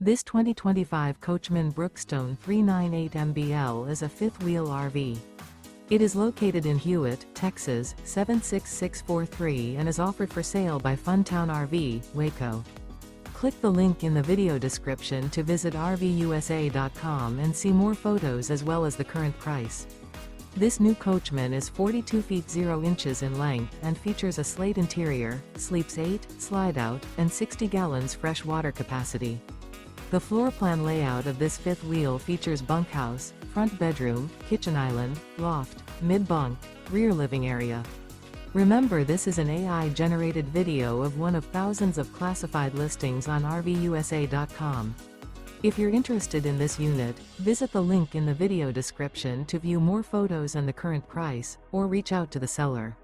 This 2025 Coachmen Brookstone 398 MBL is a fifth-wheel RV. It is located in Hewitt, Texas, 76643 and is offered for sale by Funtown RV, Waco. Click the link in the video description to visit RVUSA.com and see more photos as well as the current price. This new Coachmen is 42 feet 0 inches in length and features a SLATE interior, sleeps 8, slide-out, and 60 gallons fresh water capacity. The floor plan layout of this fifth wheel features bunkhouse, front bedroom, kitchen island, loft, mid-bunk, rear living area. Remember, this is an AI-generated video of one of thousands of classified listings on RVUSA.com. If you're interested in this unit, visit the link in the video description to view more photos and the current price, or reach out to the seller.